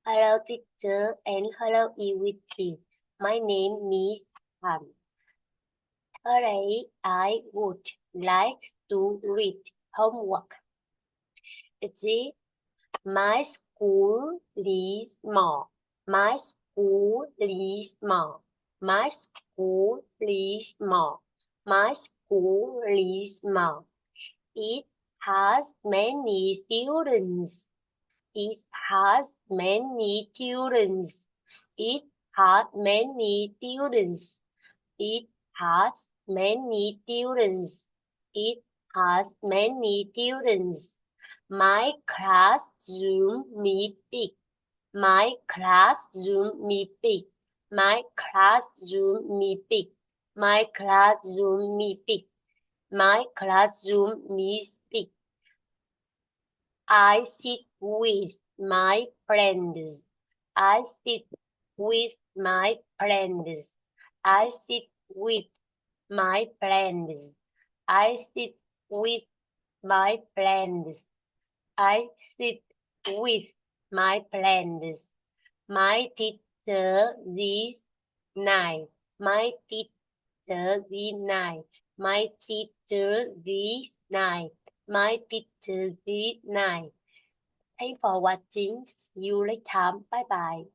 Hello teacher and hello everyone. My name is Han. Today I would like to read homework. My school is small. My school is small. My school is small. My school is small. It has many students. It has many students. It has many students. It has many students. It has many students. My classroom is big. My classroom is big. My classroom is big. My classroom is big. My classroom is big. I sit with my friends. I sit with my friends. I sit with my friends. I sit with my friends. I sit with my friends. My teacher is nice. My teacher is nice. My teacher is nice. My teacher is nice. Thanks for watching. See you later. Bye bye.